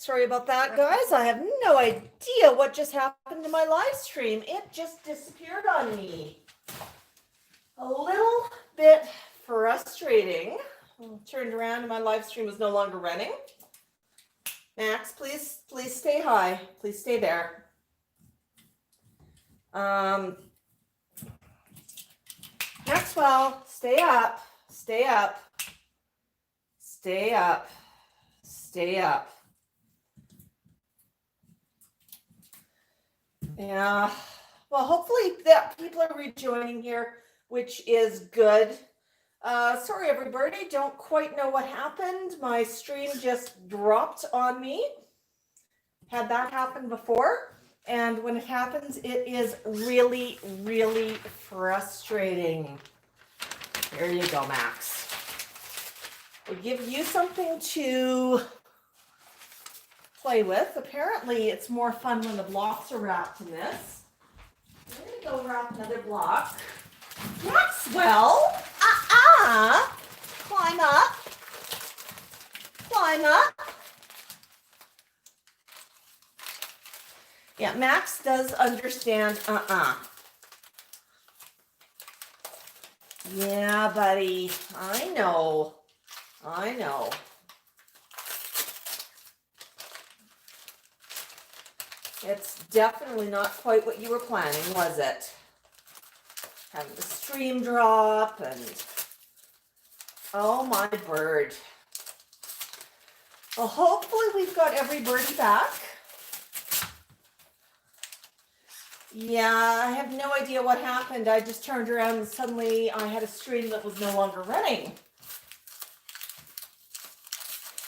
Sorry about that, guys. I have no idea what just happened to my live stream. It just disappeared on me. A little bit frustrating. Turned around and my live stream was no longer running. Max, please stay high. Please stay there. Maxwell, stay up. Stay up. Stay up. Stay up. Yeah. Well, hopefully that people are rejoining here, which is good. Sorry, everybody. Don't quite know what happened. My stream just dropped on me. Had that happen before. And when it happens, it is really, really frustrating. There you go, Max. We'll give you something to play with. Apparently, it's more fun when the blocks are wrapped in this. I'm going to go wrap another block. Maxwell, climb up. Climb up. Yeah, Max does understand Yeah, buddy. I know. It's definitely not quite what you were planning, was it? Having the stream drop and... Oh, my bird. Well, hopefully we've got every birdie back. Yeah, I have no idea what happened. I just turned around and suddenly I had a stream that was no longer running.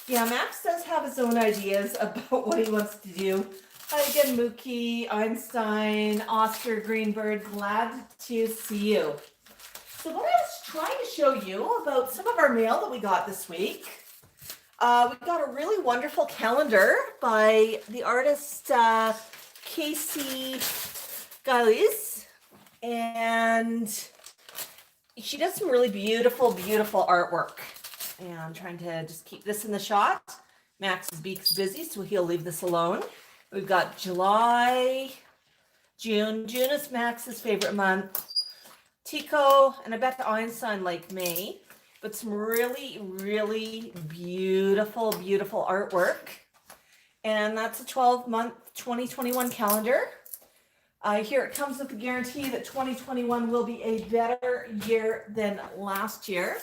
Yeah, Max does have his own ideas about what he wants to do. Hi again, Mookie, Einstein, Oscar, Greenberg, glad to see you. So what I was trying to show you about some of our mail that we got this week. We got a really wonderful calendar by the artist Casey Gillies, and she does some really beautiful artwork. And I'm trying to just keep this in the shot. Max's beak's busy, so he'll leave this alone. We've got July, June. June is Max's favorite month. Tico, and I bet the Einstein like May. But some really, really beautiful artwork. And that's a 12-month 2021 calendar. Here it comes with the guarantee that 2021 will be a better year than last year.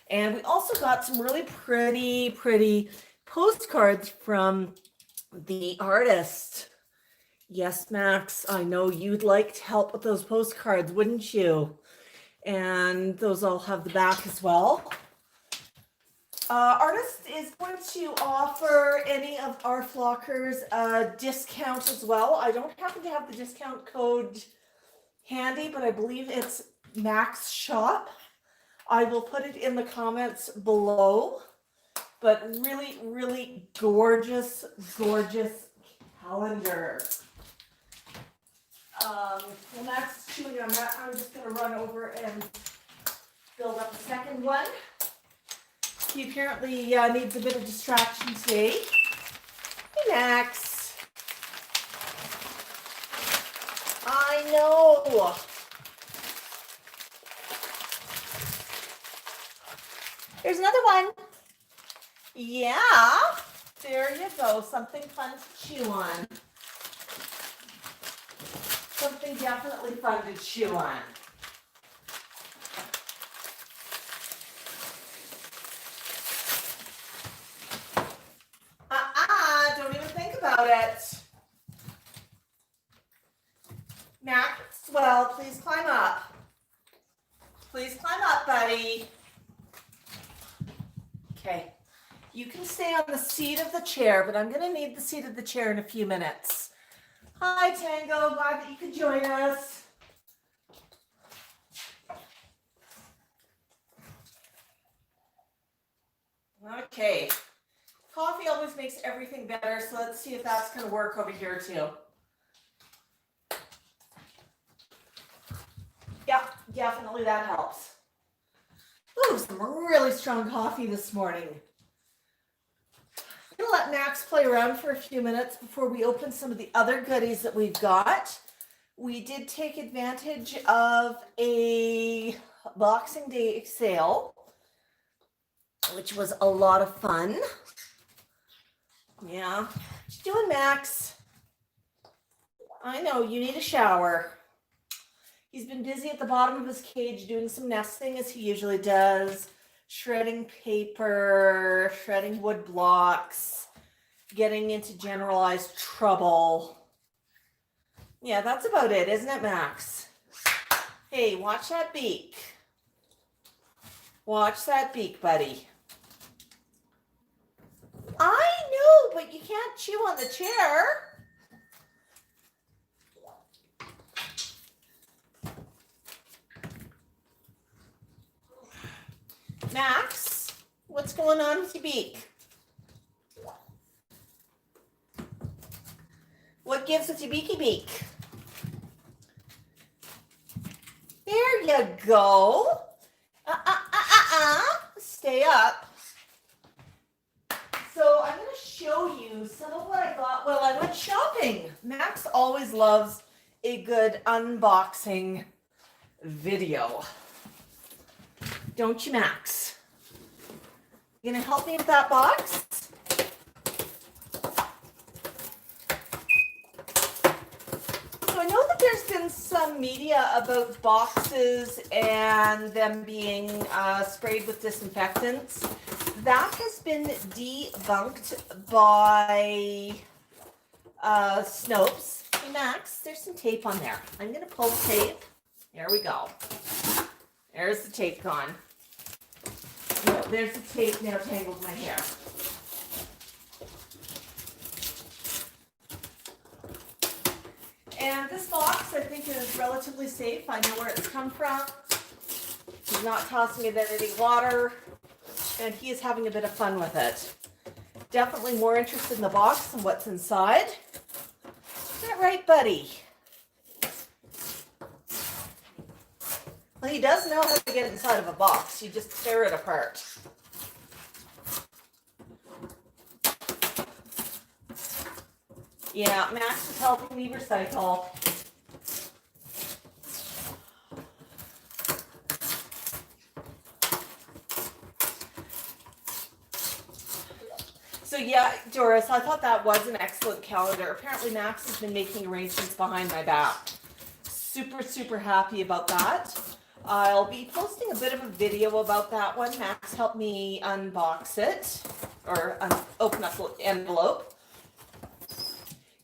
And we also got some really pretty postcards from the artist. Yes, Max, I know you'd like to help with those postcards, wouldn't you? And those all have the back as well. Artist is going to offer any of our flockers a discount as well. I don't happen to have the discount code handy, but I believe it's Max Shop. I will put it in the comments below. But really gorgeous calendar. Well, Max is chewing on that. I'm just going to run over and build up a second one. He apparently needs a bit of distraction today. Hey, Max. I know. Here's another one. Yeah, there you go. Something fun to chew on. Something definitely fun to chew on. Don't even think about it. Maxwell, please climb up. Please climb up, buddy. Okay. You can stay on the seat of the chair, but I'm going to need the seat of the chair in a few minutes. Hi, Tango. Glad that you could join us. Okay. Coffee always makes everything better, so let's see if that's going to work over here too. Yep, definitely that helps. Ooh, some really strong coffee this morning. I'm going to let Max play around for a few minutes before we open some of the other goodies that we've got. We did take advantage of a Boxing Day sale, which was a lot of fun. Yeah. What you doing, Max? I know, you need a shower. He's been busy at the bottom of his cage doing some nesting as he usually does, shredding paper, shredding wood blocks, getting into generalized trouble. Yeah, that's about it, isn't it, Max? Hey, watch that beak. Watch that beak, buddy. I know, but you can't chew on the chair. Max, what's going on with your beak? What gives with your beaky beak? There you go. Stay up. So I'm going to show you some of what I got while I went shopping. Max always loves a good unboxing video. Don't you, Max? You going to help me with that box? So I know that there's been some media about boxes and them being sprayed with disinfectants. That has been debunked by Snopes. Hey, Max, there's some tape on there. I'm going to pull the tape. There we go. There's the tape gone. No, there's the tape now tangled in my hair. And this box, I think, is relatively safe. I know where it's come from. He's not tossing it in any water, and he is having a bit of fun with it. Definitely more interested in the box than what's inside. Is that right, buddy? Well, he does know how to get inside of a box. You just tear it apart. Yeah, Max is helping me recycle. So yeah, Doris, I thought that was an excellent calendar. Apparently Max has been making arrangements behind my back. Super, super happy about that. I'll be posting a bit of a video about that one. Max helped me unbox it, or open up the envelope.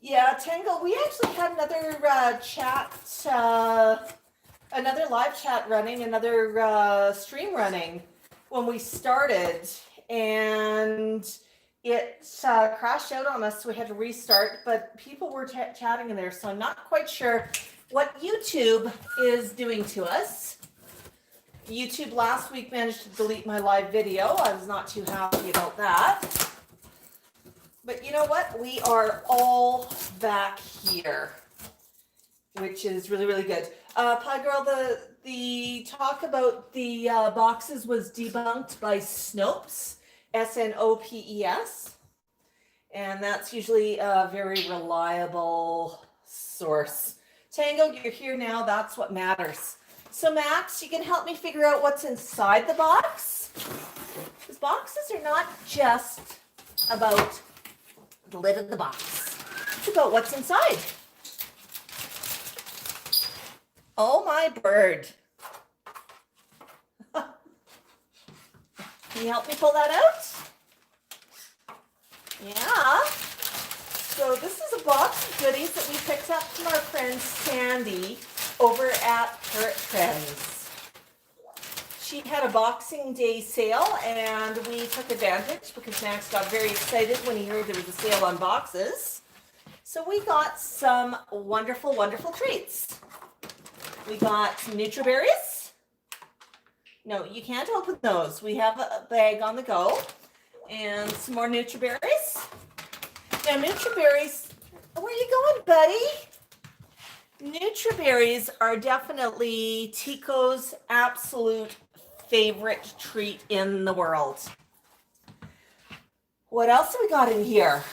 Yeah, Tango, we actually had another chat, another live chat running, another stream running when we started, and it crashed out on us, so we had to restart, but people were chatting in there, so I'm not quite sure what YouTube is doing to us. YouTube last week managed to delete my live video. I was not too happy about that. But you know what? We are all back here, which is really, really good. Pie Girl, the talk about the boxes was debunked by Snopes, S-N-O-P-E-S. And that's usually a very reliable source. Tango, you're here now. That's what matters. So Max, you can help me figure out what's inside the box? Because boxes are not just about the lid of the box. It's about what's inside. Oh my bird. Can you help me pull that out? Yeah. So this is a box of goodies that we picked up from our friend Sandy over at Parrot Trends. She had a Boxing Day sale and we took advantage because Max got very excited when he heard there was a sale on boxes. So we got some wonderful, wonderful treats. We got some NutriBerries. No, you can't open those. We have a bag on the go. And some more NutriBerries. Now NutriBerries, where are you going, buddy? NutriBerries are definitely Tico's absolute favorite treat in the world. What else have we got in here?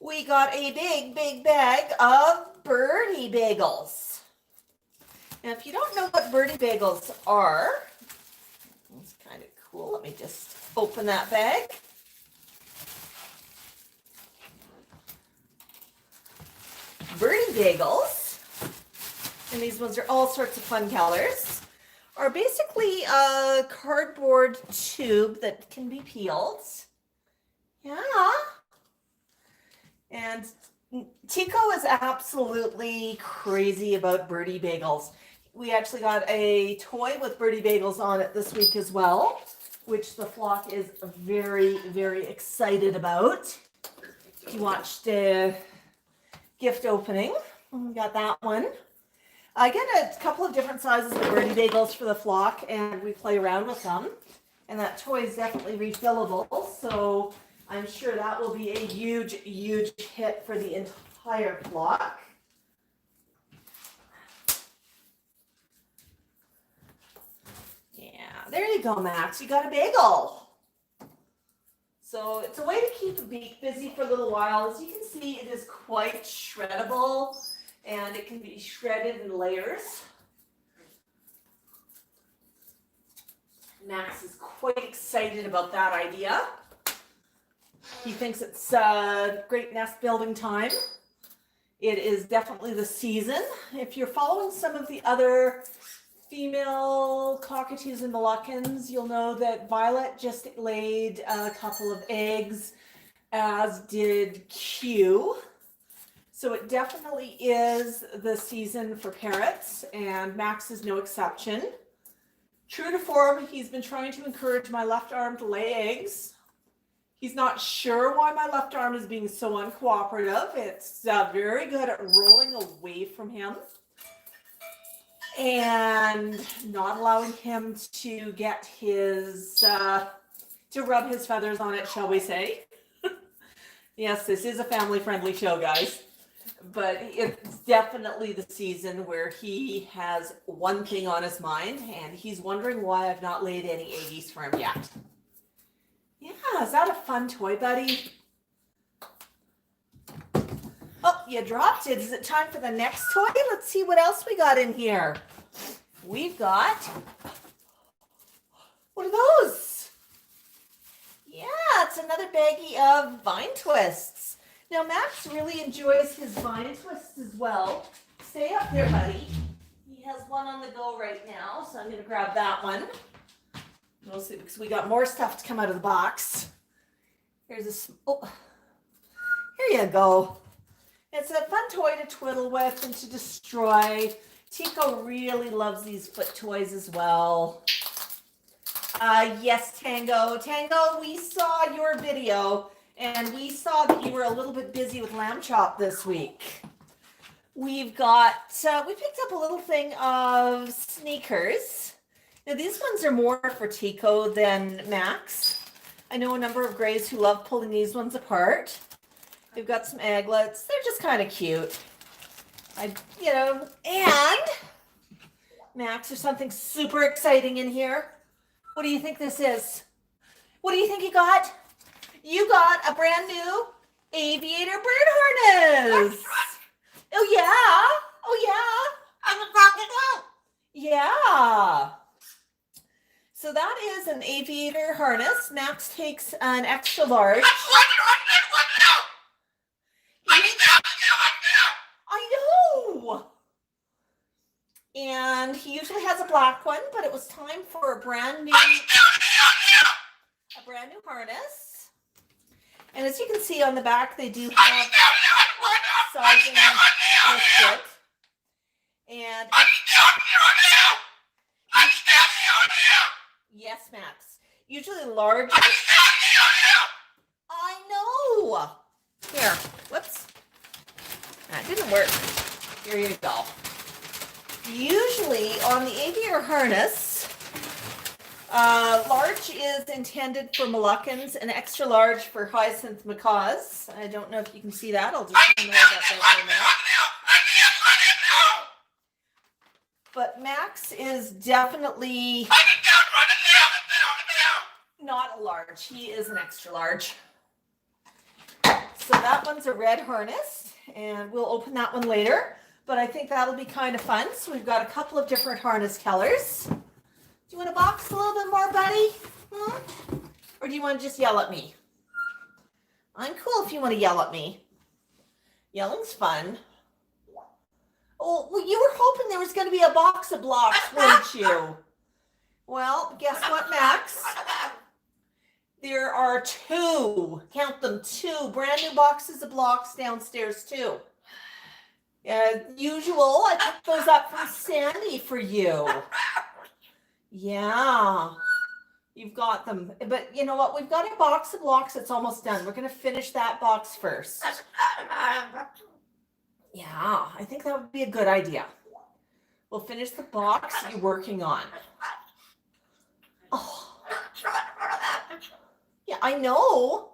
We got a big bag of birdie bagels. Now, if you don't know what birdie bagels are, it's kind of cool. Let me just open that bag. Birdie bagels, and these ones are all sorts of fun colors, are basically a cardboard tube that can be peeled. Yeah. And Tico is absolutely crazy about birdie bagels. We actually got a toy with birdie bagels on it this week as well, which the flock is very excited about. You watched gift opening. We got that one. I get a couple of different sizes of birdie bagels for the flock, and we play around with them. And that toy is definitely refillable, so I'm sure that will be a huge hit for the entire flock. Yeah, there you go, Max. You got a bagel. So it's a way to keep a beak busy for a little while. As you can see, it is quite shreddable, and it can be shredded in layers. Max is quite excited about that idea. He thinks it's a great nest building time. It is definitely the season. If you're following some of the other female cockatoos and Moluccans, you'll know that Violet just laid a couple of eggs, as did Q. So it definitely is the season for parrots, and Max is no exception. True to form, he's been trying to encourage my left arm to lay eggs. He's not sure why my left arm is being so uncooperative. It's very good at rolling away from him and not allowing him to get his, to rub his feathers on it, shall we say. Yes, this is a family-friendly show, guys. But it's definitely the season where he has one thing on his mind, and he's wondering why I've not laid any eggies for him yet. Yeah, is that a fun toy, buddy? Oh, you dropped it. Is it time for the next toy? Let's see what else we got in here. We've got, what are those? Yeah, it's another baggie of vine twists. Now, Max really enjoys his vine twists as well. Stay up there, buddy. He has one on the go right now, so I'm going to grab that one. Mostly because we got more stuff to come out of the box. Here's a, oh, here you go. It's a fun toy to twiddle with and to destroy. Tico really loves these foot toys as well. Yes, Tango. Tango, we saw your video, and we saw that you were a little bit busy with lamb chop this week. We've got, we picked up a little thing of sneakers. Now, these ones are more for Tico than Max. I know a number of grays who love pulling these ones apart. They've got some egglets. They're just kind of cute. And Max, there's something super exciting in here. What do you think this is? What do you think you got? You got a brand new aviator bird harness. Oh, yeah. Oh, yeah. Yeah. So that is an aviator harness. Max takes an extra large. I know. And he usually has a black one, but it was time for a brand new harness. And as you can see on the back, they do have sizing listed. And yes, Max. Usually large. I know. Here. Whoops. That didn't work. Here you go. Usually on the aviator harness, large is intended for Moluccans and extra large for hyacinth macaws. I don't know if you can see that. I'll just ignore that there for a minute. But Max is definitely... not a large. He is an extra large. So that one's a red harness, and we'll open that one later. But I think that'll be kind of fun. So we've got a couple of different harness colors. Do you want to box a little bit more, buddy? Or do you want to just yell at me? I'm cool if you want to yell at me. Yelling's fun. Oh, well, you were hoping there was going to be a box of blocks, weren't you? Well, guess what, Max? There are 2, count them, 2 brand new boxes of blocks downstairs too. As usual, I picked those up from Sandy for you. Yeah, you've got them. But you know what? We've got a box of blocks that's almost done. We're going to finish that box first. Yeah, I think that would be a good idea. We'll finish the box you're working on. Oh. Yeah, I know.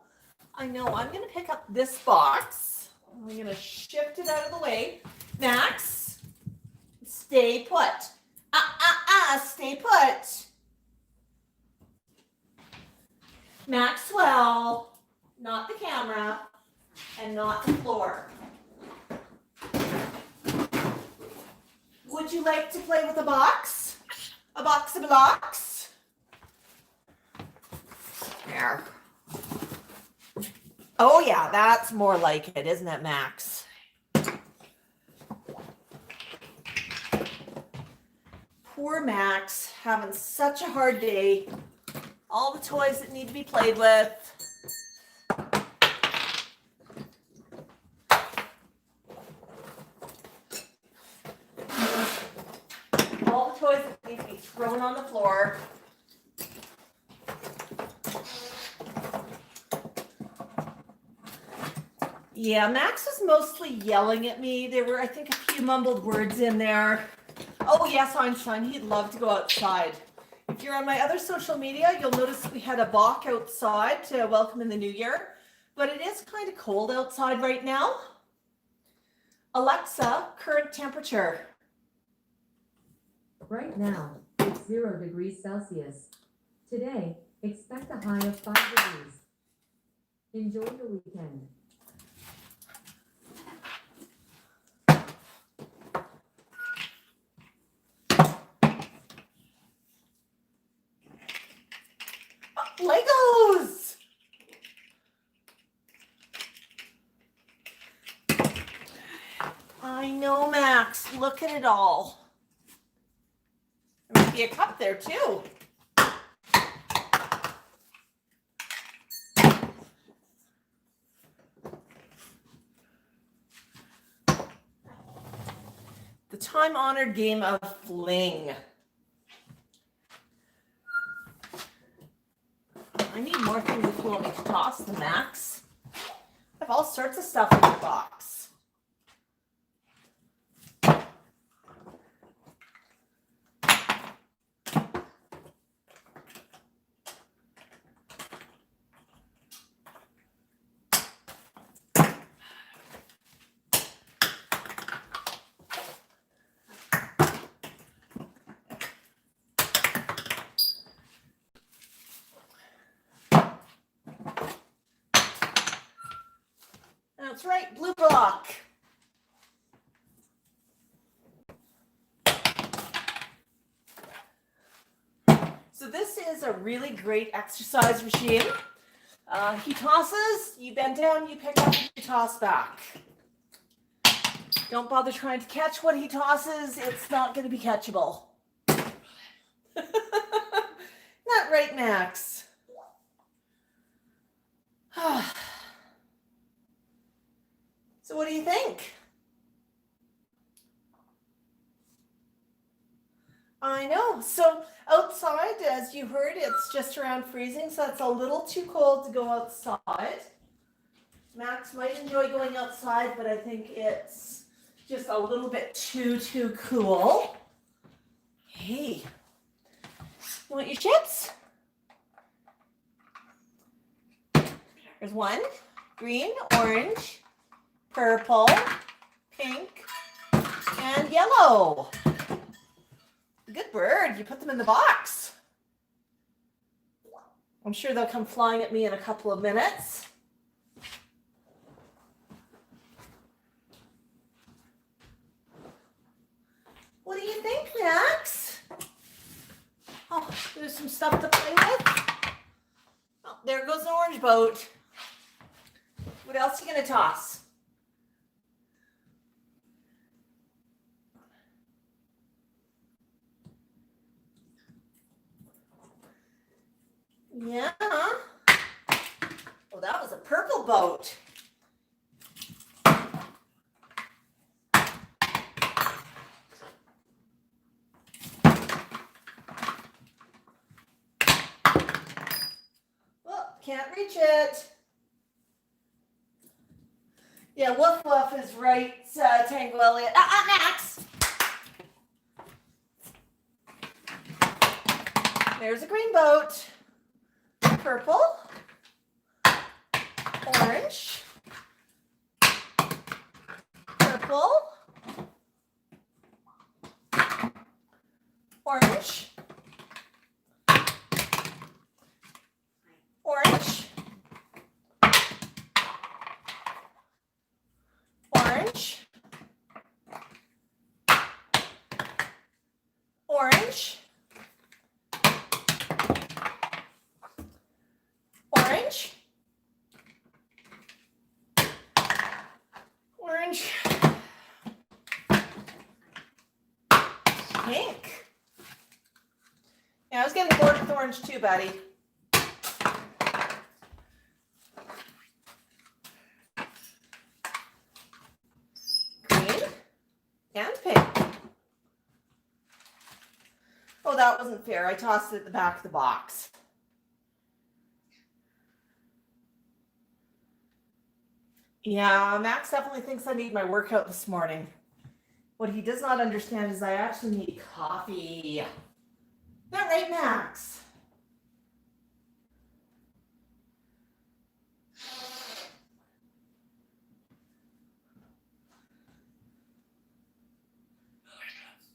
I'm going to pick up this box. I'm going to shift it out of the way. Max, stay put. Stay put. Maxwell, not the camera and not the floor. Would you like to play with a box? A box of blocks? There. Oh yeah, that's more like it, isn't it, Max? Poor Max, having such a hard day. All the toys that need to be played with. All the toys that need to be thrown on the floor. Yeah, Max was mostly yelling at me. There were, I think, a few mumbled words in there. Oh, yes, Einstein, he'd love to go outside. If you're on my other social media, you'll notice that we had a balk outside to welcome in the new year. But it is kind of cold outside right now. Alexa, current temperature. Right now, it's 0 degrees Celsius. Today, expect a high of 5 degrees. Enjoy your weekend. Legos! I know, Max. Look at it all. There might be a cup there, too. The time-honored game of fling. I need more things if you want me to toss them, Max. I have all sorts of stuff in the box. That's right, blue block. So this is a really great exercise machine. He tosses, you bend down, you pick up, you toss back. Don't bother trying to catch what he tosses. It's not going to be catchable. Not right, Max. So what do you think? I know. So outside, as you heard, it's just around freezing, so it's a little too cold to go outside. Max might enjoy going outside, but I think it's just a little bit too cool. Hey, you want your chips? There's one, green, orange, purple, pink, and yellow. Good bird. You put them in the box. I'm sure they'll come flying at me in a couple of minutes. What do you think, Max? Oh, there's some stuff to play with. Oh, there goes the orange boat. What else are you gonna toss? Yeah. Oh, that was a purple boat. Oh, can't reach it. Yeah, woof woof is right, Tango Elliott. Max! There's a green boat. Purple. Orange. Purple. Orange. Orange. Orange. Orange. Orange. Orange. Pink. Yeah, I was getting bored with orange too, buddy. Green and pink. Oh, that wasn't fair. I tossed it at the back of the box. Yeah, Max definitely thinks I need my workout this morning. What he does not understand is I actually need coffee. Is that right, Max?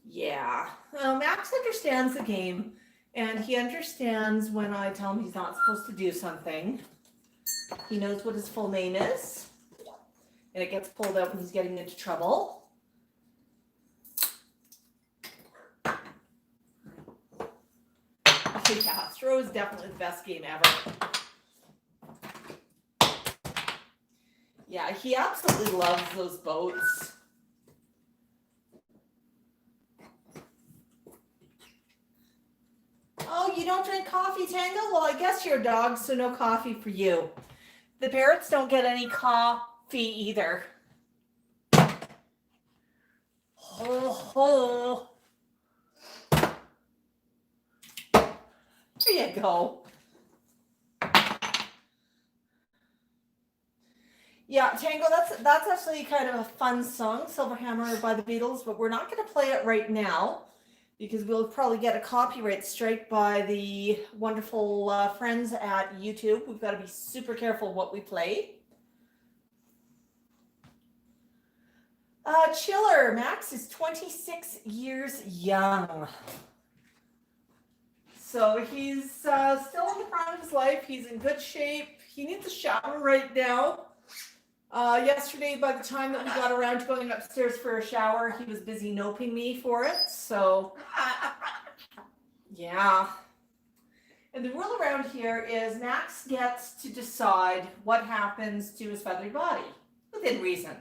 Yeah. Well, Max understands the game, and he understands when I tell him he's not supposed to do something. He knows what his full name is, and it gets pulled out when he's getting into trouble. Yeah, throw is definitely the best game ever. Yeah, he absolutely loves those boats. Oh, you don't drink coffee, Tango? Well, I guess you're a dog, so no coffee for you. The parrots don't get any coffee either. Oh. There you go. Yeah, Tango, that's actually kind of a fun song, Silver Hammer by the Beatles, but we're not going to play it right now because we'll probably get a copyright strike by the wonderful friends at YouTube. We've got to be super careful what we play. Chiller, Max is 26 years young. So he's still in the prime of his life. He's in good shape. He needs a shower right now. Yesterday, by the time that we got around to going upstairs for a shower, he was busy noping me for it. So, yeah. And the rule around here is Max gets to decide what happens to his feathered body, within reason.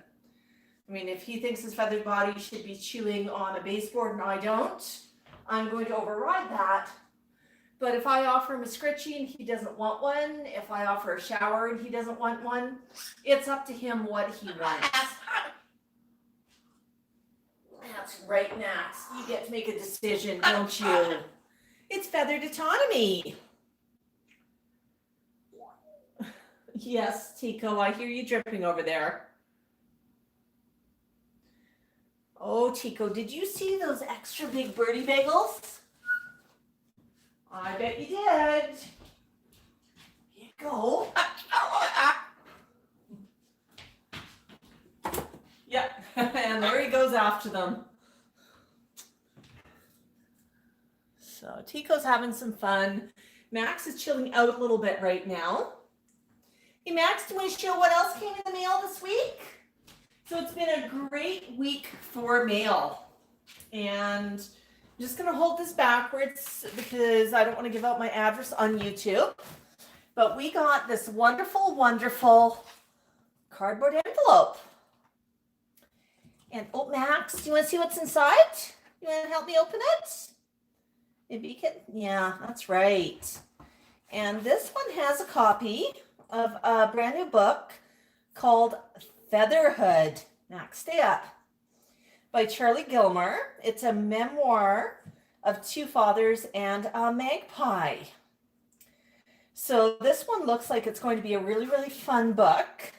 I mean, if he thinks his feathered body should be chewing on a baseboard and I don't, I'm going to override that. But if I offer him a scritchy and he doesn't want one, if I offer a shower and he doesn't want one, it's up to him what he wants. That's right, Max. You get to make a decision, don't you? It's feathered autonomy. Yes, Tico, I hear you dripping over there. Oh, Tico, did you see those extra big birdie bagels? I bet you did. Here you go. Yep, and there he goes after them. So Tico's having some fun. Max is chilling out a little bit right now. Hey Max, do you want to show what else came in the mail this week? So it's been a great week for mail. And I'm just gonna hold this backwards because I don't want to give out my address on YouTube. But we got this wonderful, wonderful cardboard envelope. And oh, Max, do you want to see what's inside? You want to help me open it? Maybe you can. Yeah, that's right. And this one has a copy of a brand new book called Featherhood. Max, stay up. By Charlie Gilmer. It's a memoir of two fathers and a magpie. So this one looks like it's going to be a really, really fun book.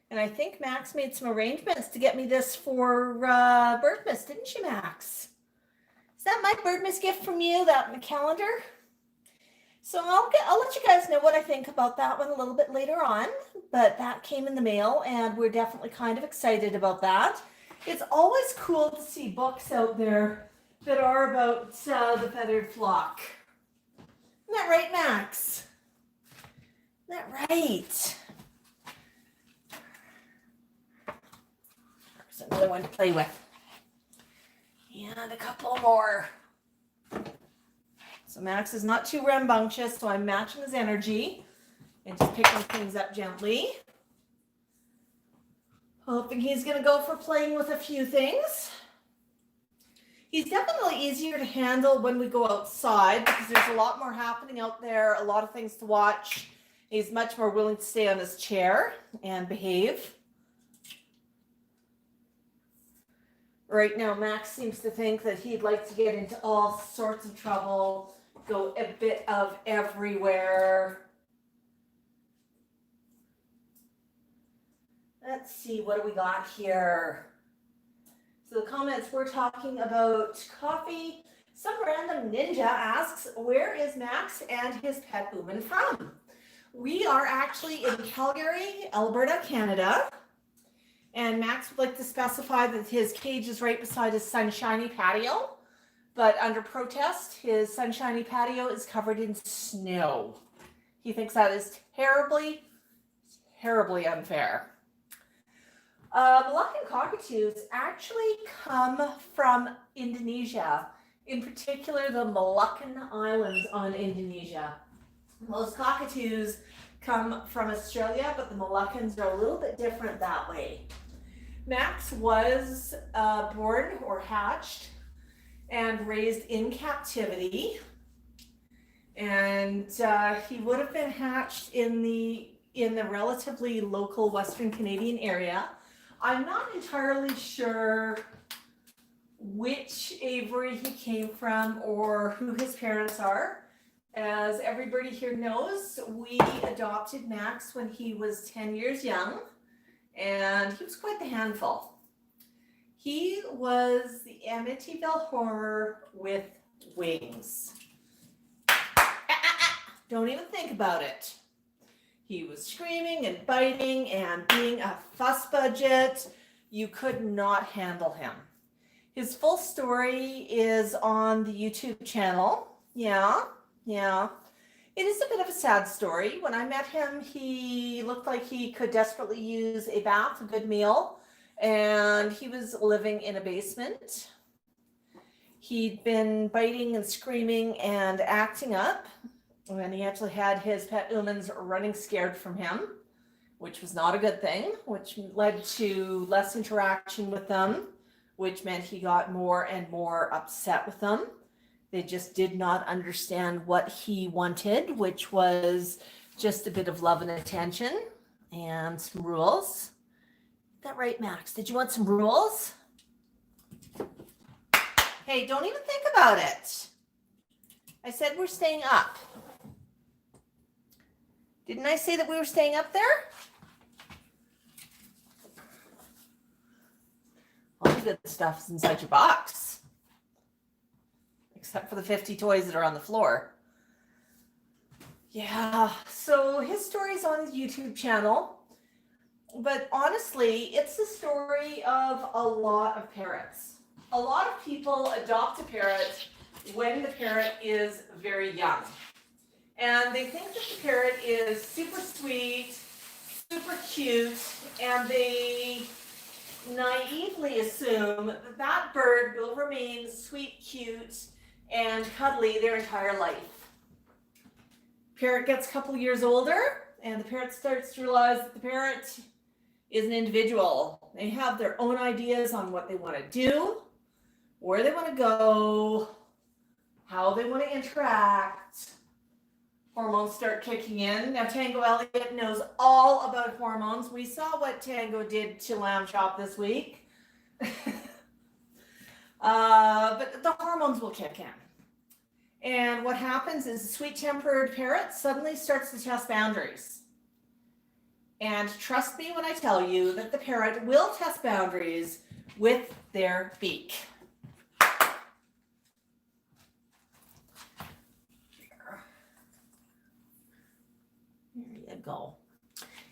And I think Max made some arrangements to get me this for Birdmas, didn't she, Max? Is that my Birdmas gift from you, that calendar? So I'll let you guys know what I think about that one a little bit later on. But that came in the mail, and we're definitely kind of excited about that. It's always cool to see books out there that are about the feathered flock. Isn't that right, Max? Isn't that right? There's another one to play with. And a couple more. So Max is not too rambunctious, so I'm matching his energy and just picking things up gently. Hoping he's going to go for playing with a few things. He's definitely easier to handle when we go outside because there's a lot more happening out there, a lot of things to watch. He's much more willing to stay on his chair and behave. Right now, Max seems to think that he'd like to get into all sorts of trouble, go a bit of everywhere. Let's see, what do we got here? So the comments, we're talking about coffee. Some random ninja asks, where is Max and his pet Ooman from? We are actually in Calgary, Alberta, Canada. And Max would like to specify that his cage is right beside his sunshiny patio. But under protest, his sunshiny patio is covered in snow. He thinks that is terribly, terribly unfair. Moluccan cockatoos actually come from Indonesia, in particular the Moluccan Islands on Indonesia. Most cockatoos come from Australia, but the Moluccans are a little bit different that way. Max was born or hatched and raised in captivity, and he would have been hatched in the relatively local Western Canadian area. I'm not entirely sure which aviary he came from or who his parents are. As everybody here knows, we adopted Max when he was 10 years young, and he was quite the handful. He was the Amityville Horror with wings. Don't even think about it. He was screaming and biting and being a fuss budget. You could not handle him. His full story is on the YouTube channel. Yeah. It is a bit of a sad story. When I met him, he looked like he could desperately use a bath, a good meal, and he was living in a basement. He'd been biting and screaming and acting up. And he actually had his pet Oomans running scared from him, which was not a good thing, which led to less interaction with them, which meant he got more and more upset with them. They just did not understand what he wanted, which was just a bit of love and attention and some rules. Is that right, Max? Did you want some rules? Hey, don't even think about it. I said we're staying up. Didn't I say that we were staying up there? All the good stuff is inside your box. Except for the 50 toys that are on the floor. Yeah, so his story's on his YouTube channel. But honestly, it's the story of a lot of parrots. A lot of people adopt a parrot when the parrot is very young. And they think that the parrot is super sweet, super cute, and they naively assume that that bird will remain sweet, cute, and cuddly their entire life. Parrot gets a couple years older, and the parrot starts to realize that the parrot is an individual. They have their own ideas on what they want to do, where they want to go, how they want to interact. Hormones start kicking in. Now, Tango Elliott knows all about hormones. We saw what Tango did to Lamb Chop this week. But the hormones will kick in. And what happens is the sweet-tempered parrot suddenly starts to test boundaries. And trust me when I tell you that the parrot will test boundaries with their beak. There you go.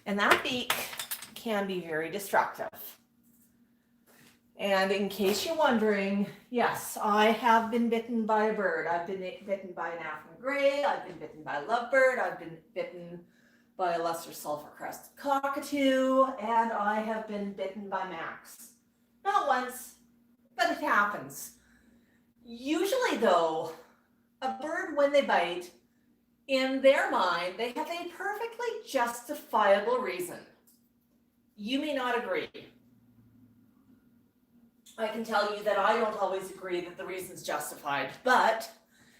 And that beak can be very destructive. And in case you're wondering, yes, I have been bitten by a bird. I've been bitten by an African gray. I've been bitten by a lovebird. I've been bitten by a lesser sulfur-crested cockatoo. And I have been bitten by Max. Not once, but it happens. Usually, though, a bird, when they bite, in their mind, they have a perfectly justifiable reason. You may not agree. I can tell you that I don't always agree that the reason's justified, but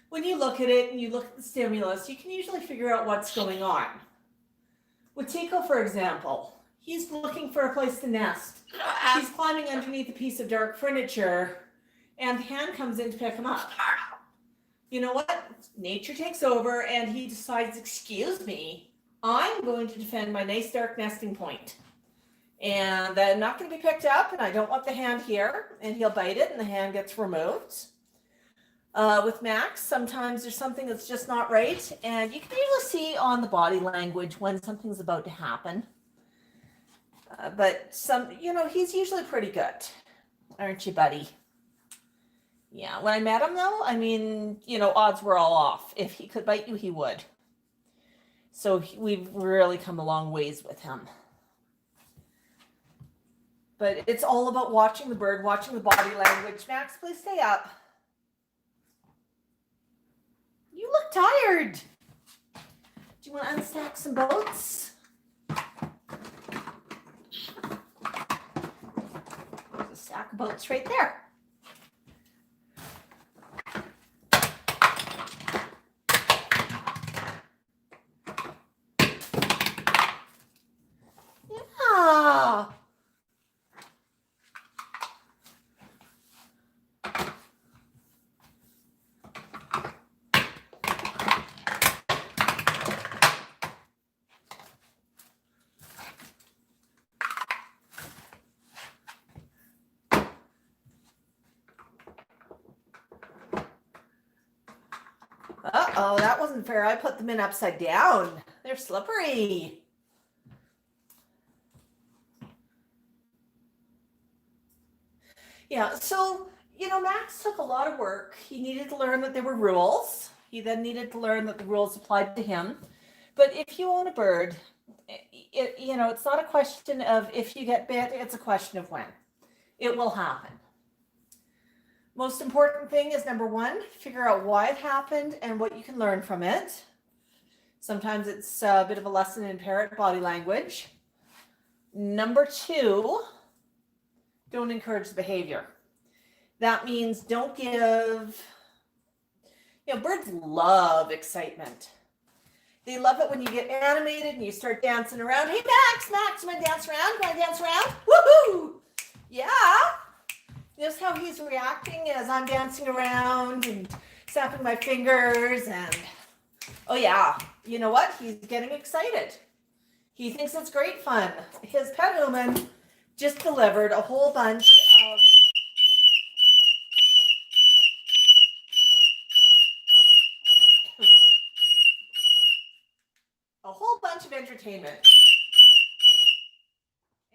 when you look at it and you look at the stimulus, you can usually figure out what's going on. With Tico, for example, he's looking for a place to nest. He's climbing underneath a piece of dark furniture, and the hand comes in to pick him up. You know what? Nature takes over, and he decides, excuse me, I'm going to defend my nice dark nesting point. And I'm not going to be picked up, and I don't want the hand here. And he'll bite it, and the hand gets removed. With Max, sometimes there's something that's just not right, and you can usually see on the body language when something's about to happen. But he's usually pretty good, aren't you, buddy? Yeah, when I met him, though, odds were all off. If he could bite you, he would. So we've really come a long ways with him. But it's all about watching the bird, watching the body language. Max, please stay up. You look tired. Do you want to unstack some boats? There's a stack of boats right there. Yeah. Uh-oh, that wasn't fair. I put them in upside down. They're slippery. Yeah, so, Max took a lot of work. He needed to learn that there were rules. He then needed to learn that the rules applied to him. But if you own a bird, it's not a question of if you get bit, it's a question of when. It will happen. Most important thing is, number one, figure out why it happened and what you can learn from it. Sometimes it's a bit of a lesson in parrot body language. Number two, don't encourage the behavior. That means don't give, birds love excitement. They love it when you get animated and you start dancing around. Hey, Max, you want to dance around? You want to dance around? Woohoo! Yeah. Notice how he's reacting as I'm dancing around and snapping my fingers and, oh yeah, you know what? He's getting excited. He thinks it's great fun. His pet human just delivered a whole bunch of entertainment.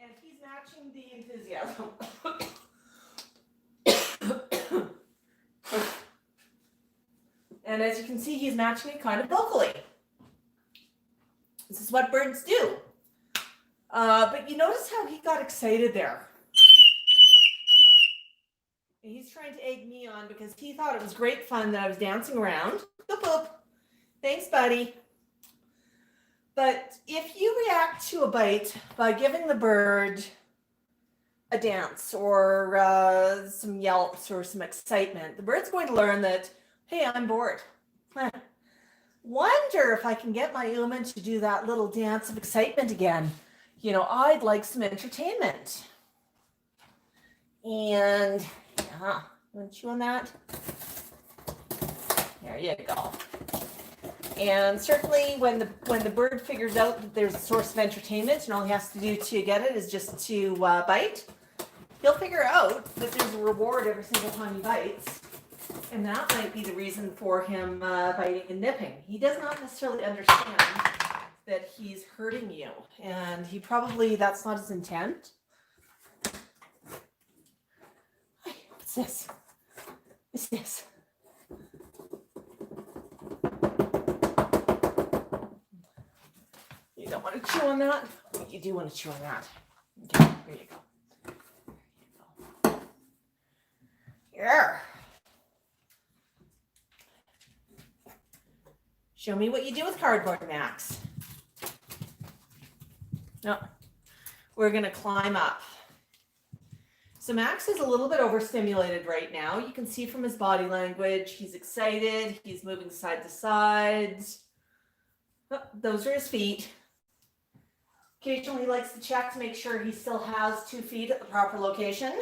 And he's matching the enthusiasm. And as you can see, he's matching it kind of vocally. is what birds do. But you notice how he got excited there. And he's trying to egg me on because he thought it was great fun that I was dancing around. Boop, boop. Thanks, buddy. But if you react to a bite by giving the bird a dance or some yelps or some excitement, the bird's going to learn that, hey, I'm bored. Wonder if I can get my human to do that little dance of excitement again. You know, I'd like some entertainment. And yeah, you want to chew on that? There you go. And certainly when the bird figures out that there's a source of entertainment and all he has to do to get it is just to bite, he'll figure out that there's a reward every single time he bites. And that might be the reason for him biting and nipping. He does not necessarily understand that he's hurting you. And he probably, that's not his intent. What's this? What's this? You don't want to chew on that? You do want to chew on that. Okay, here you go. There you go. Yeah. Show me what you do with cardboard, Max. No, we're going to climb up. So Max is a little bit overstimulated right now. You can see from his body language, he's excited. He's moving side to side. Oh, those are his feet. Occasionally he likes to check to make sure he still has 2 feet at the proper location.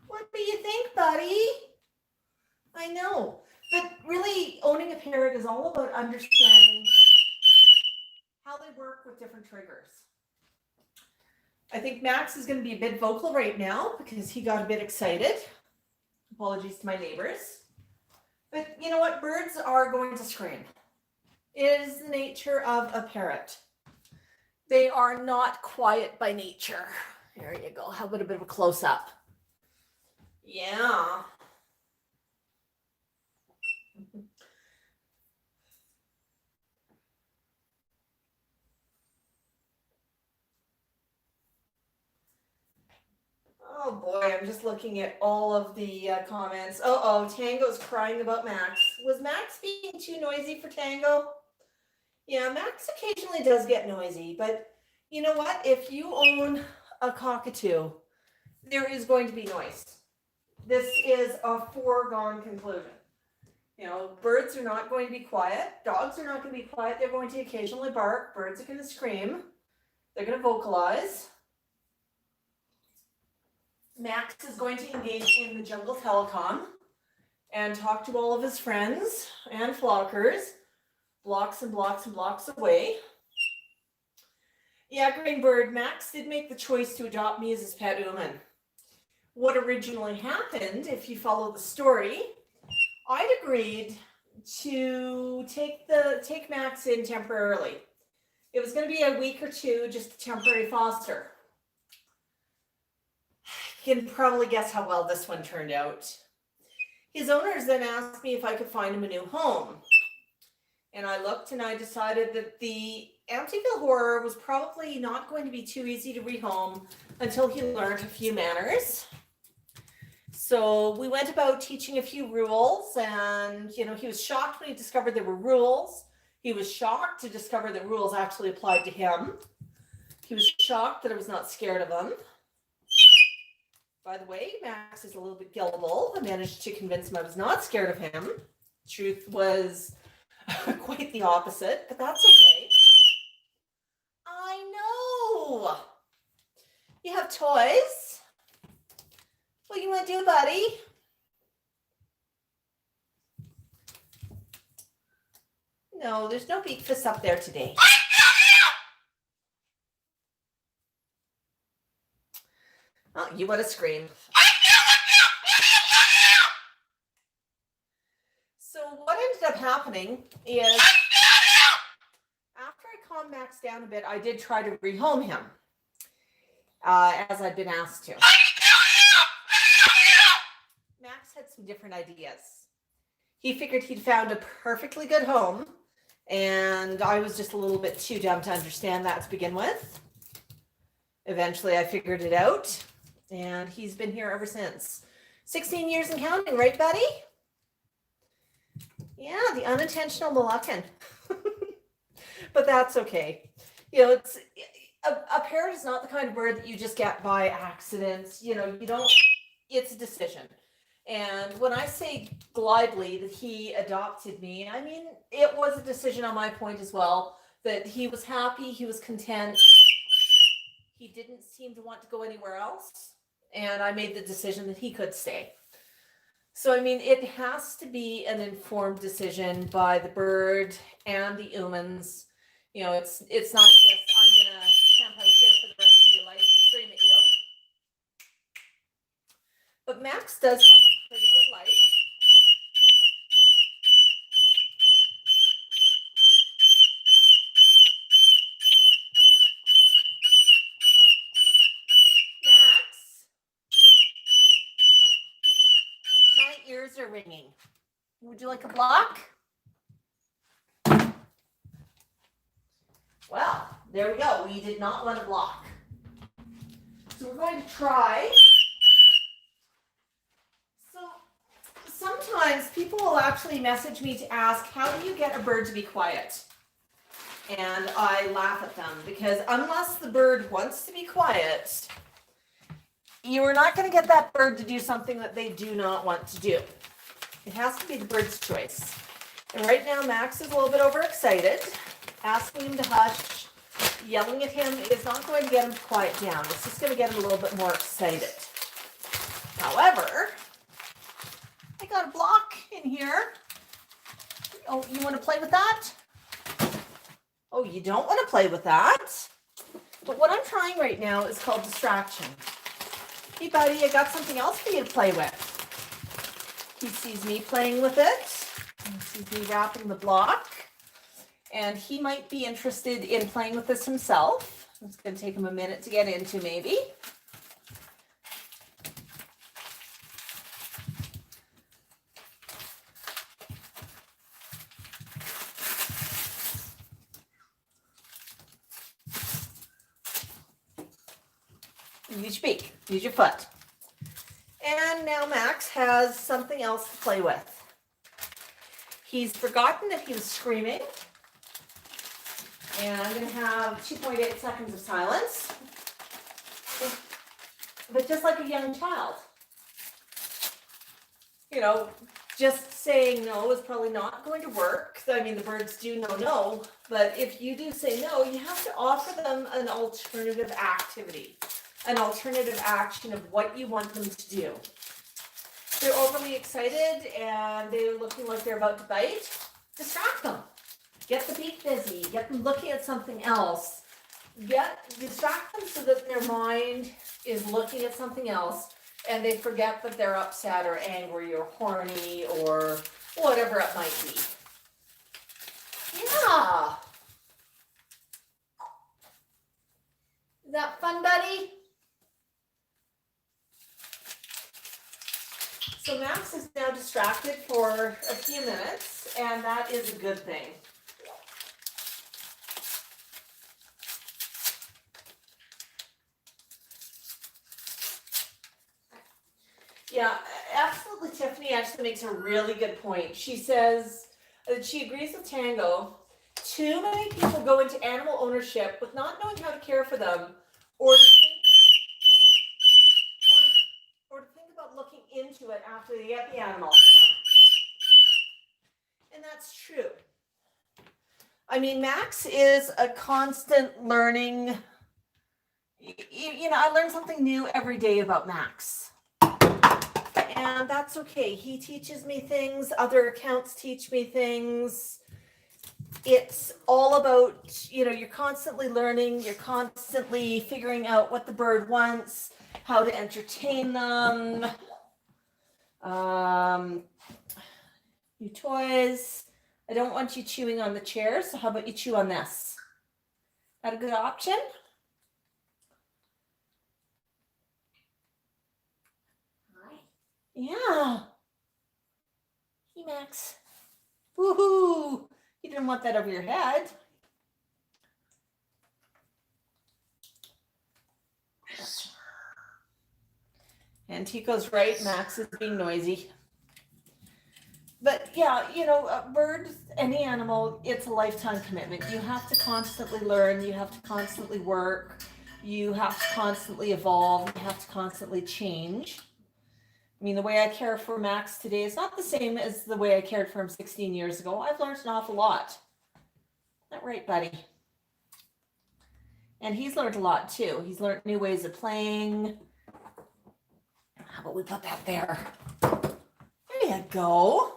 What do you think, buddy? I know, but really owning a parrot is all about understanding how they work with different triggers. I think Max is going to be a bit vocal right now because he got a bit excited. Apologies to my neighbors. But you know what? Birds are going to scream. It is the nature of a parrot. They are not quiet by nature. There you go. How about a bit of a close-up? Yeah. Oh boy, I'm just looking at all of the comments. Uh-oh, Tango's crying about Max. Was Max being too noisy for Tango? Yeah, Max occasionally does get noisy, but you know what? If you own a cockatoo, there is going to be noise. This is a foregone conclusion. You know, birds are not going to be quiet. Dogs are not going to be quiet. They're going to occasionally bark. Birds are going to scream. They're going to vocalize. Max is going to engage in the jungle telecom and talk to all of his friends and flockers, blocks and blocks and blocks away. Yeah, Greenbird, Max did make the choice to adopt me as his pet human. What originally happened, if you follow the story, I'd agreed to take Max in temporarily. It was going to be a week or two, just a temporary foster. You can probably guess how well this one turned out. His owners then asked me if I could find him a new home. And I looked and I decided that the Amityville Horror was probably not going to be too easy to rehome until he learned a few manners. So we went about teaching a few rules, and you know, he was shocked when he discovered there were rules. He was shocked to discover that rules actually applied to him. He was shocked that I was not scared of him. By the way, Max is a little bit gullible. I managed to convince him I was not scared of him. Truth was quite the opposite, but that's okay. I know. You have toys. What do you want to do, buddy? No, there's no beak fists up there today. Oh, you want to scream. So what ended up happening is after I calmed Max down a bit, I did try to rehome him. as I've been asked to. Max had some different ideas. He figured he'd found a perfectly good home, and I was just a little bit too dumb to understand that to begin with. Eventually, I figured it out, and he's been here ever since. 16 years and counting, right, buddy? Yeah, the unintentional Moluccan. But that's okay. You know, it's a parrot is not the kind of bird that you just get by accident. You know, you don't, it's a decision. And when I say glibly that he adopted me, I mean, it was a decision on my point as well, that he was happy, he was content. He didn't seem to want to go anywhere else. And I made the decision that he could stay. So, I mean, it has to be an informed decision by the bird and the humans. You know, it's not just, I'm going to camp out here for the rest of your life and scream at you. But Max does have a pretty good life. Max, my ears are ringing. Would you like a block? Well, there we go. We did not want a block. So we're going to try. So sometimes people will actually message me to ask, how do you get a bird to be quiet? And I laugh at them because unless the bird wants to be quiet, you are not going to get that bird to do something that they do not want to do. It has to be the bird's choice. And right now, Max is a little bit overexcited. Asking him to hush, yelling at him is not going to get him to quiet down. It's just going to get him a little bit more excited. However, I got a block in here. Oh, you want to play with that? Oh, you don't want to play with that? But what I'm trying right now is called distraction. Hey, buddy, I got something else for you to play with. He sees me playing with it. He sees me wrapping the block. And he might be interested in playing with this himself. It's going to take him a minute to get into, maybe. Use your beak, use your foot. And now Max has something else to play with. He's forgotten that he was screaming. And I'm going to have 2.8 seconds of silence. But just like a young child. You know, just saying no is probably not going to work. I mean, the birds do know no. But if you do say no, you have to offer them an alternative activity. An alternative action of what you want them to do. They're overly excited and they're looking like they're about to bite. Distract them. Get the beak busy. Get them looking at something else. Distract them so that their mind is looking at something else and they forget that they're upset or angry or horny or whatever it might be. Yeah. Is that fun, buddy? So Max is now distracted for a few minutes, and that is a good thing. Yeah, absolutely. Tiffany actually makes a really good point. She says that she agrees with Tango. Too many people go into animal ownership with not knowing how to care for them or to think about looking into it after they get the animal. And that's true. I mean, Max is a constant learning. You know, I learn something new every day about Max. And that's okay. He teaches me things. Other accounts teach me things. It's all about, you know, you're constantly learning. You're constantly figuring out what the bird wants, how to entertain them. New toys. I don't want you chewing on the chair, so how about you chew on this? That a good option? Yeah. Hey, Max. Woohoo! You didn't want that over your head. And Tico's right, Max is being noisy. But yeah, you know, birds, any animal, it's a lifetime commitment. You have to constantly learn, you have to constantly work, you have to constantly evolve, you have to constantly change. I mean, the way I care for Max today is not the same as the way I cared for him 16 years ago. I've learned an awful lot. Isn't that right, buddy? And he's learned a lot too. He's learned new ways of playing. How about we put that there? There you go.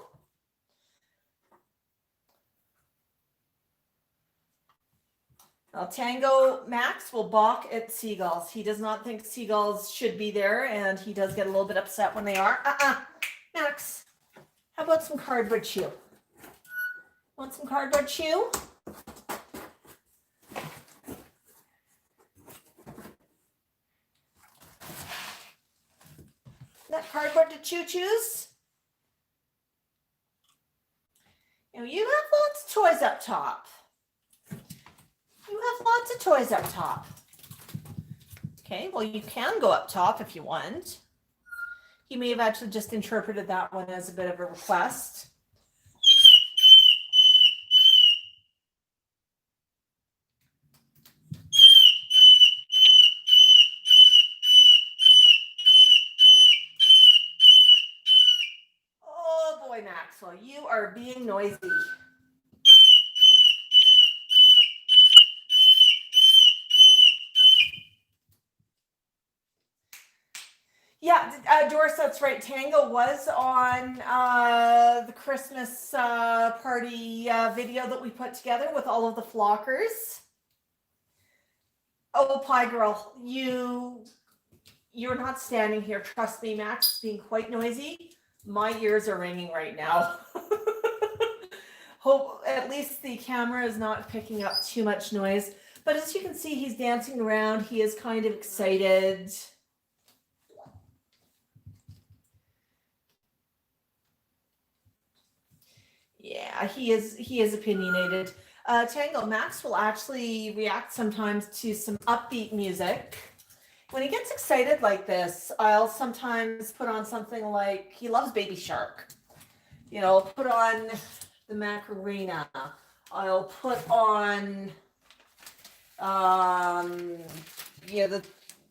Now, Tango Max will balk at seagulls. He does not think seagulls should be there, and he does get a little bit upset when they are. Max, how about some cardboard chew? Want some cardboard chew? That cardboard to choose? You know, you have lots of toys up top. You have lots of toys up top. Okay, well, you can go up top if you want. He may have actually just interpreted that one as a bit of a request. Oh boy, Maxwell, you are being noisy. Yeah, Doris, that's right. Tango was on the Christmas party video that we put together with all of the flockers. Oh, Pie Girl, you're not standing here. Trust me, Max is being quite noisy. My ears are ringing right now. Hope at least the camera is not picking up too much noise. But as you can see, he's dancing around. He is kind of excited. Yeah, he is opinionated. Tango, Max will actually react sometimes to some upbeat music. When he gets excited like this, I'll sometimes put on something like, he loves Baby Shark. You know, put on the Macarena. I'll put on, the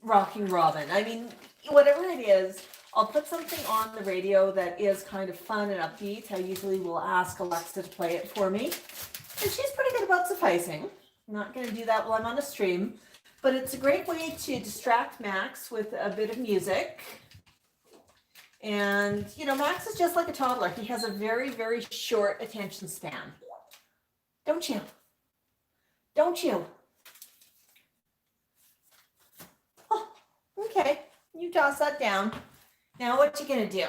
Rocking Robin. I mean, whatever it is, I'll put something on the radio that is kind of fun and upbeat. I usually will ask Alexa to play it for me. And she's pretty good about sufficing. I'm not going to do that while I'm on a stream. But it's a great way to distract Max with a bit of music. And, you know, Max is just like a toddler. He has a very, very short attention span. Don't you? Don't you? Oh, okay. You toss that down. Now what you gonna do?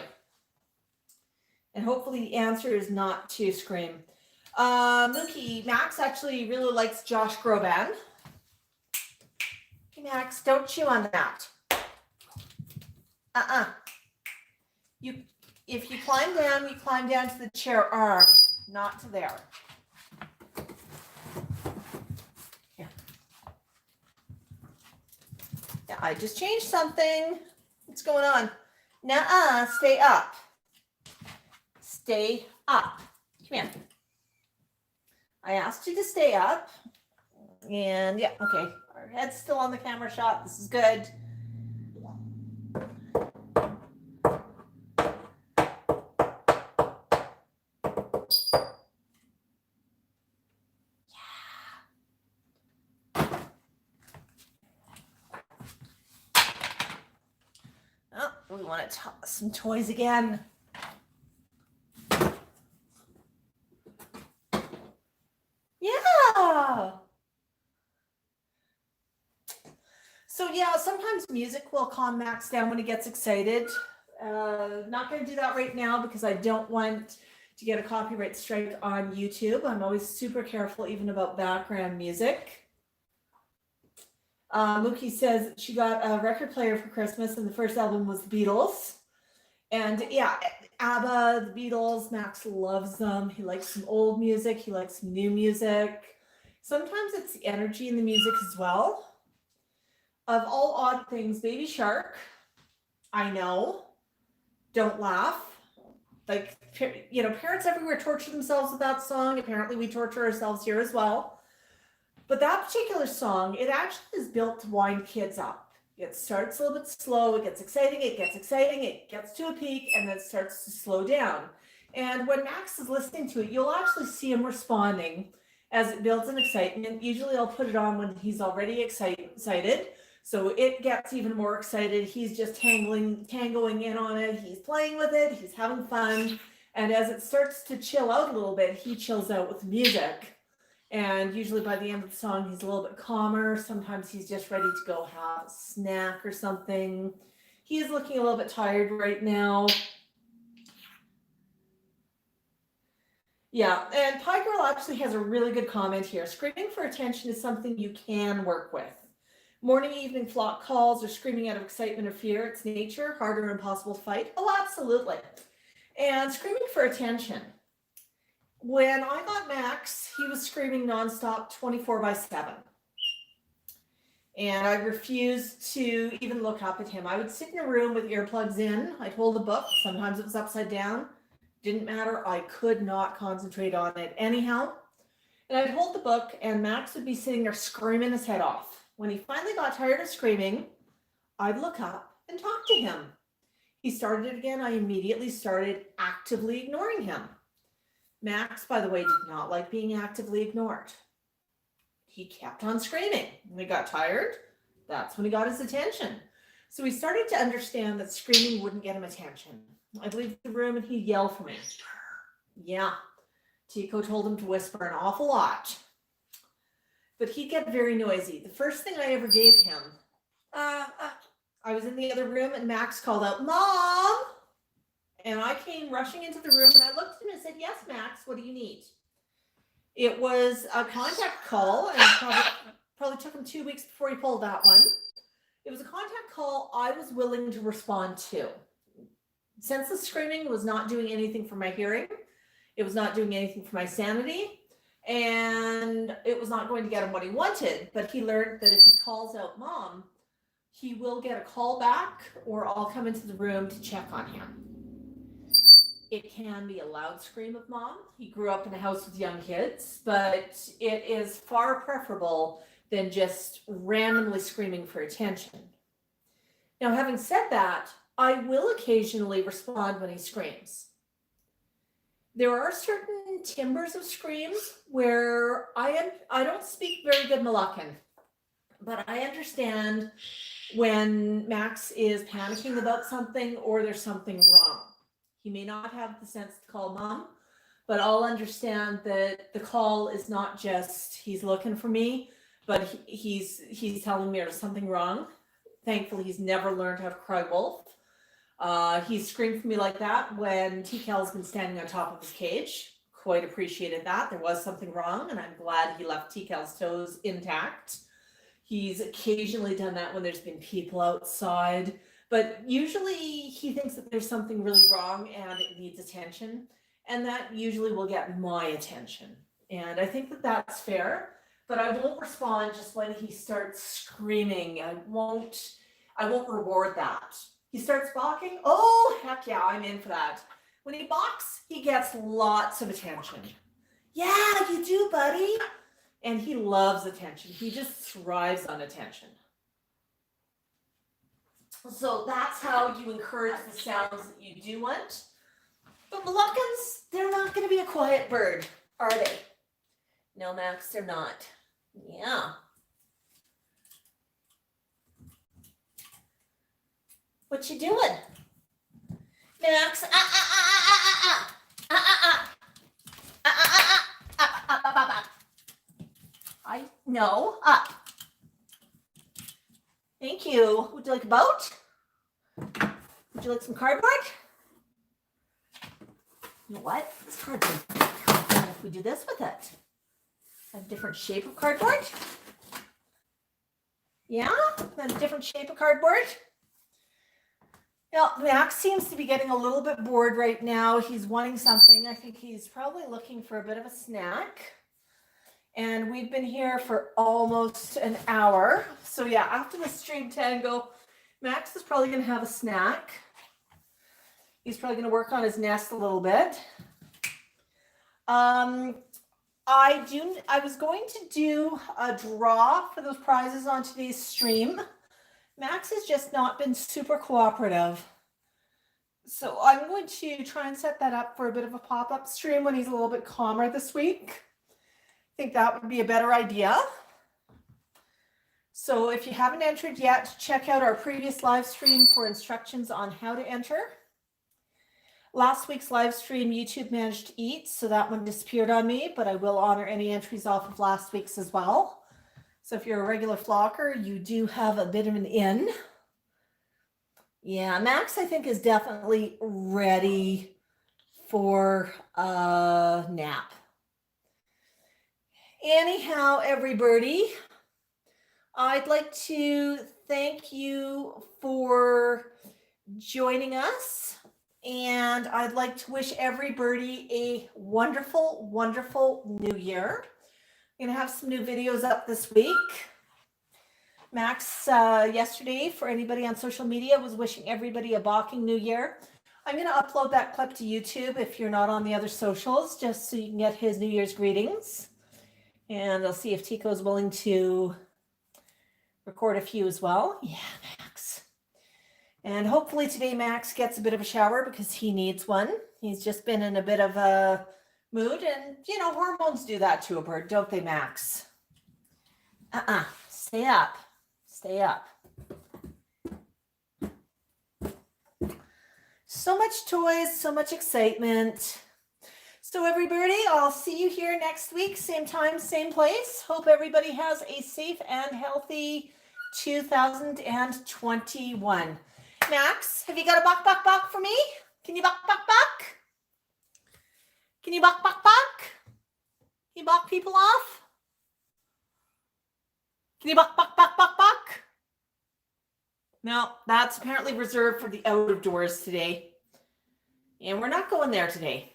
And hopefully the answer is not to scream. Mookie, Max actually really likes Josh Groban. Hey, Max, don't chew on that. If you climb down to the chair arm, not to there. Here. Yeah, I just changed something. What's going on? Nuh-uh, stay up. Stay up. Come here. I asked you to stay up. And yeah, okay. Our head's still on the camera shot. This is good. Oh, we want to toss some toys again. Yeah. So yeah, sometimes music will calm Max down when he gets excited. Not going to do that right now because I don't want to get a copyright strike on YouTube. I'm always super careful even about background music. Mookie says she got a record player for Christmas and the first album was the Beatles. And yeah, ABBA, the Beatles, Max loves them. He likes some old music, he likes some new music. Sometimes it's the energy in the music as well. Of all odd things, Baby Shark, I know, don't laugh. Like, you know, parents everywhere torture themselves with that song. Apparently, we torture ourselves here as well. But that particular song, it actually is built to wind kids up. It starts a little bit slow, it gets exciting, it gets to a peak, and then it starts to slow down. And when Max is listening to it, you'll actually see him responding as it builds an excitement. Usually I'll put it on when he's already excited. So it gets even more excited. He's just tangoing in on it. He's playing with it. He's having fun. And as it starts to chill out a little bit, he chills out with the music. And usually by the end of the song, he's a little bit calmer. Sometimes he's just ready to go have a snack or something. He is looking a little bit tired right now. Yeah, and Pie Girl actually has a really good comment here. Screaming for attention is something you can work with. Morning, evening flock calls or screaming out of excitement or fear. It's nature, hard or impossible to fight. Oh, absolutely. And screaming for attention. When I got Max, he was screaming nonstop 24/7. And I refused to even look up at him. I would sit in a room with earplugs in. I'd hold a book. Sometimes it was upside down. Didn't matter. I could not concentrate on it anyhow. And I'd hold the book and Max would be sitting there screaming his head off. When he finally got tired of screaming, I'd look up and talk to him. He started it again. I immediately started actively ignoring him. Max, by the way, did not like being actively ignored. He kept on screaming. When he got tired, that's when he got his attention. So we started to understand that screaming wouldn't get him attention. I'd leave the room and he'd yell for me. Yeah, Tico told him to whisper an awful lot. But he'd get very noisy. The first thing I ever gave him, I was in the other room and Max called out, Mom! And I came rushing into the room and I looked at him and said, yes, Max, what do you need? It was a contact call and probably took him 2 weeks before he pulled that one. It was a contact call I was willing to respond to. Since the screaming was not doing anything for my hearing, it was not doing anything for my sanity, and it was not going to get him what he wanted, but he learned that if he calls out Mom, he will get a call back or I'll come into the room to check on him. It can be a loud scream of Mom. He grew up in a house with young kids, but it is far preferable than just randomly screaming for attention. Now, having said that, I will occasionally respond when he screams. There are certain timbres of screams where I don't speak very good Moluccan, but I understand when Max is panicking about something or there's something wrong. He may not have the sense to call Mom, but I'll understand that the call is not just he's looking for me, but he's telling me there's something wrong. Thankfully, he's never learned how to cry wolf. He screamed for me like that when T-Cal's been standing on top of his cage. Quite appreciated that. There was something wrong, and I'm glad he left T-Cal's toes intact. He's occasionally done that when there's been people outside. But usually he thinks that there's something really wrong and it needs attention. And that usually will get my attention. And I think that that's fair. But I won't respond just when he starts screaming. I won't reward that. He starts barking. Oh, heck yeah, I'm in for that. When he barks, he gets lots of attention. Yeah, you do, buddy. And he loves attention. He just thrives on attention. So that's how you encourage the sounds that you do want. But Moluccans, they're not going to be a quiet bird, are they? No, Max, they're not. Yeah. What you doing? Max, no, up. Thank you. Would you like a boat? Would you like some cardboard? You know what? This cardboard. What if we do this with it? A different shape of cardboard? Yeah? A different shape of cardboard? Now, Max seems to be getting a little bit bored right now. He's wanting something. I think he's probably looking for a bit of a snack. And we've been here for almost an hour. So yeah, after the stream tango, Max is probably going to have a snack. He's probably going to work on his nest a little bit. I was going to do a draw for those prizes on today's stream. Max has just not been super cooperative. So I'm going to try and set that up for a bit of a pop-up stream when he's a little bit calmer this week. I think that would be a better idea. So if you haven't entered yet, check out our previous live stream for instructions on how to enter. Last week's live stream, YouTube managed to eat, so that one disappeared on me, but I will honor any entries off of last week's as well. So if you're a regular flocker, you do have a bit of an in. Yeah, Max, I think, is definitely ready for a nap. Anyhow, everybody, I'd like to thank you for joining us. And I'd like to wish everybody a wonderful, wonderful new year. I'm going to have some new videos up this week. Max, yesterday, for anybody on social media, was wishing everybody a balking new year. I'm going to upload that clip to YouTube if you're not on the other socials, just so you can get his New Year's greetings. And I'll see if Tico's willing to record a few as well. Yeah, Max. And hopefully today Max gets a bit of a shower because he needs one. He's just been in a bit of a mood, and you know, hormones do that to a bird, don't they, Max? Stay up. Stay up. So much toys, so much excitement. So everybody, I'll see you here next week, same time, same place. Hope everybody has a safe and healthy 2021. Max, have you got a buck, buck, buck for me? Can you buck, buck, buck? Can you buck, buck, buck? Can you buck people off? Can you buck, buck, buck, buck, buck? No, that's apparently reserved for the out of doors today. And we're not going there today.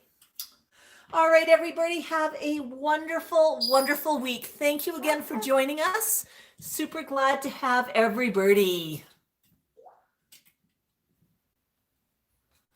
All right, everybody, have a wonderful, wonderful week. Thank you again for joining us. Super glad to have everybody.